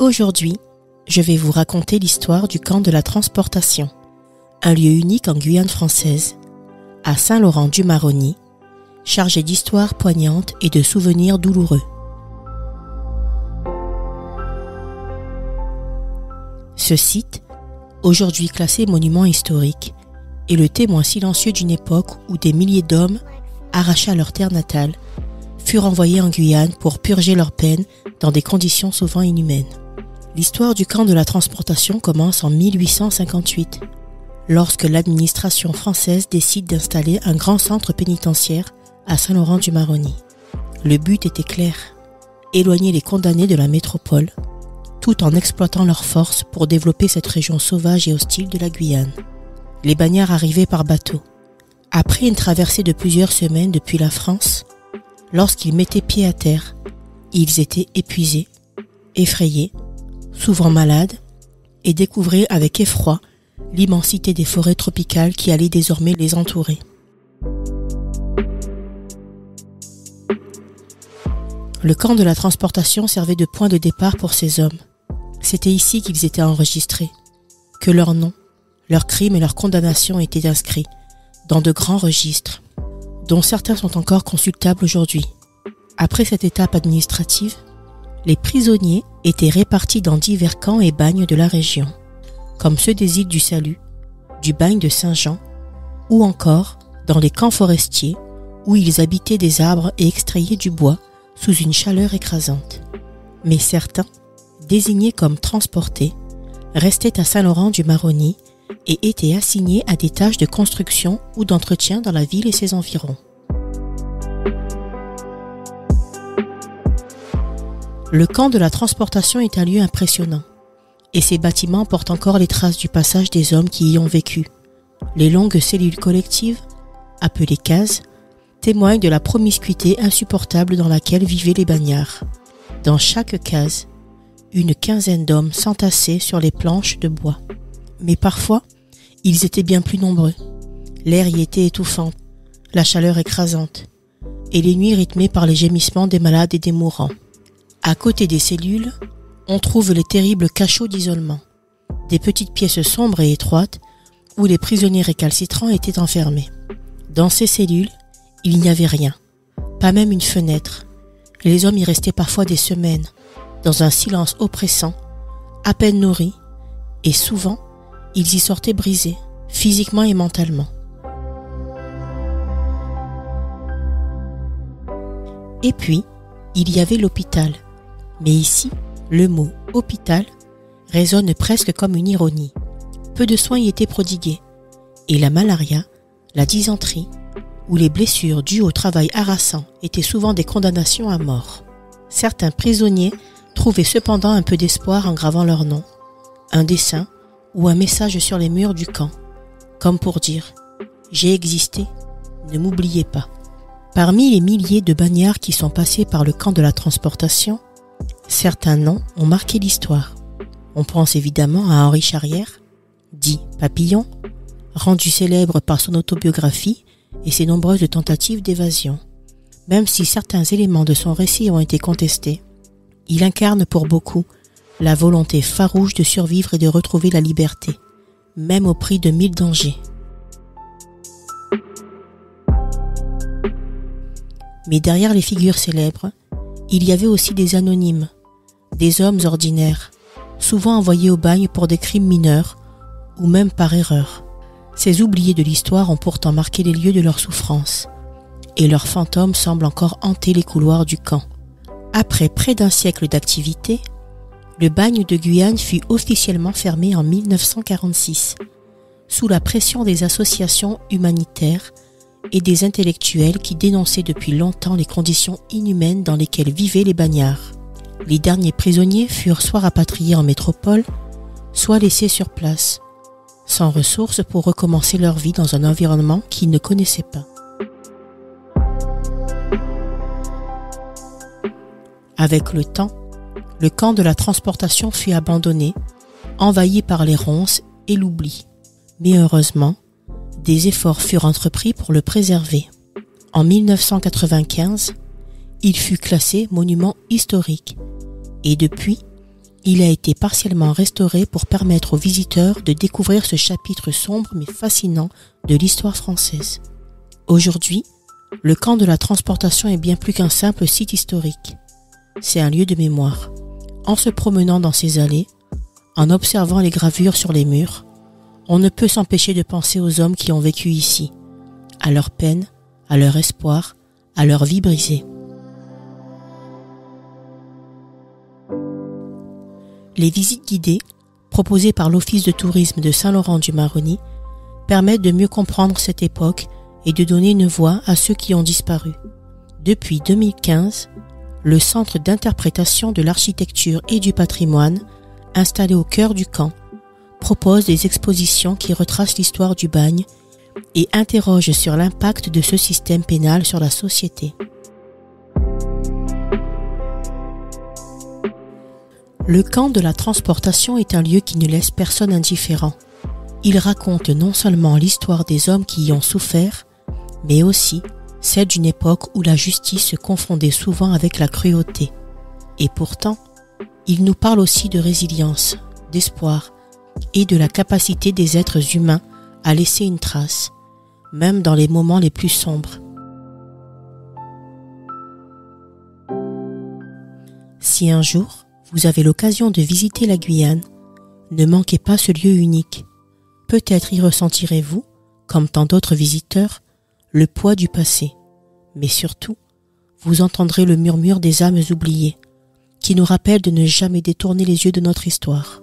Aujourd'hui, je vais vous raconter l'histoire du camp de la transportation, un lieu unique en Guyane française, à Saint-Laurent-du-Maroni, chargé d'histoires poignantes et de souvenirs douloureux. Ce site, aujourd'hui classé monument historique, est le témoin silencieux d'une époque où des milliers d'hommes, arrachés à leur terre natale, furent envoyés en Guyane pour purger leur peine dans des conditions souvent inhumaines. L'histoire du camp de la transportation commence en 1858, lorsque l'administration française décide d'installer un grand centre pénitentiaire à Saint-Laurent-du-Maroni. Le but était clair, éloigner les condamnés de la métropole, tout en exploitant leurs forces pour développer cette région sauvage et hostile de la Guyane. Les bagnards arrivaient par bateau. Après une traversée de plusieurs semaines depuis la France, lorsqu'ils mettaient pied à terre, ils étaient épuisés, effrayés, souvent malades, et découvraient avec effroi l'immensité des forêts tropicales qui allaient désormais les entourer. Le camp de la transportation servait de point de départ pour ces hommes. C'était ici qu'ils étaient enregistrés, que leurs noms, leurs crimes et leurs condamnations étaient inscrits dans de grands registres, dont certains sont encore consultables aujourd'hui. Après cette étape administrative, les prisonniers étaient répartis dans divers camps et bagnes de la région, comme ceux des îles du Salut, du bagne de Saint-Jean, ou encore dans les camps forestiers où ils habitaient des arbres et extrayaient du bois sous une chaleur écrasante. Mais certains, désignés comme transportés, restaient à Saint-Laurent-du-Maroni et étaient assignés à des tâches de construction ou d'entretien dans la ville et ses environs. Le camp de la transportation est un lieu impressionnant, et ses bâtiments portent encore les traces du passage des hommes qui y ont vécu. Les longues cellules collectives, appelées cases, témoignent de la promiscuité insupportable dans laquelle vivaient les bagnards. Dans chaque case, une quinzaine d'hommes s'entassaient sur les planches de bois. Mais parfois, ils étaient bien plus nombreux. L'air y était étouffant, la chaleur écrasante, et les nuits rythmées par les gémissements des malades et des mourants. À côté des cellules, on trouve les terribles cachots d'isolement, des petites pièces sombres et étroites où les prisonniers récalcitrants étaient enfermés. Dans ces cellules, il n'y avait rien, pas même une fenêtre. Les hommes y restaient parfois des semaines, dans un silence oppressant, à peine nourris, et souvent, ils y sortaient brisés, physiquement et mentalement. Et puis, il y avait l'hôpital. Mais ici, le mot « hôpital » résonne presque comme une ironie. Peu de soins y étaient prodigués, et la malaria, la dysenterie ou les blessures dues au travail harassant étaient souvent des condamnations à mort. Certains prisonniers trouvaient cependant un peu d'espoir en gravant leur nom, un dessin ou un message sur les murs du camp, comme pour dire « J'ai existé, ne m'oubliez pas ». Parmi les milliers de bagnards qui sont passés par le camp de la transportation, certains noms ont marqué l'histoire. On pense évidemment à Henri Charrière, dit Papillon, rendu célèbre par son autobiographie et ses nombreuses tentatives d'évasion. Même si certains éléments de son récit ont été contestés, il incarne pour beaucoup la volonté farouche de survivre et de retrouver la liberté, même au prix de 1000 dangers. Mais derrière les figures célèbres, il y avait aussi des anonymes, des hommes ordinaires, souvent envoyés au bagne pour des crimes mineurs ou même par erreur. Ces oubliés de l'histoire ont pourtant marqué les lieux de leur souffrance, et leurs fantômes semblent encore hanter les couloirs du camp. Après près d'un siècle d'activité, le bagne de Guyane fut officiellement fermé en 1946, sous la pression des associations humanitaires et des intellectuels qui dénonçaient depuis longtemps les conditions inhumaines dans lesquelles vivaient les bagnards. Les derniers prisonniers furent soit rapatriés en métropole, soit laissés sur place, sans ressources pour recommencer leur vie dans un environnement qu'ils ne connaissaient pas. Avec le temps, le camp de la transportation fut abandonné, envahi par les ronces et l'oubli. Mais heureusement, des efforts furent entrepris pour le préserver. En 1995, il fut classé monument historique et depuis, Il a été partiellement restauré pour permettre aux visiteurs de découvrir ce chapitre sombre mais fascinant de l'histoire française. Aujourd'hui, le camp de la Transportation est bien plus qu'un simple site historique. C'est un lieu de mémoire. En se promenant dans ses allées, en observant les gravures sur les murs, on ne peut s'empêcher de penser aux hommes qui ont vécu ici, à leur peine, à leur espoir, à leur vie brisée. Les visites guidées, proposées par l'Office de tourisme de Saint-Laurent-du-Maroni, permettent de mieux comprendre cette époque et de donner une voix à ceux qui ont disparu. Depuis 2015, le Centre d'interprétation de l'architecture et du patrimoine, installé au cœur du camp, propose des expositions qui retracent l'histoire du bagne et interrogent sur l'impact de ce système pénal sur la société. Le camp de la Transportation est un lieu qui ne laisse personne indifférent. Il raconte non seulement l'histoire des hommes qui y ont souffert, mais aussi celle d'une époque où la justice se confondait souvent avec la cruauté. Et pourtant, il nous parle aussi de résilience, d'espoir et de la capacité des êtres humains à laisser une trace, même dans les moments les plus sombres. Si un jour, vous avez l'occasion de visiter la Guyane, ne manquez pas ce lieu unique. Peut-être y ressentirez-vous, comme tant d'autres visiteurs, le poids du passé. Mais surtout, vous entendrez le murmure des âmes oubliées, qui nous rappellent de ne jamais détourner les yeux de notre histoire.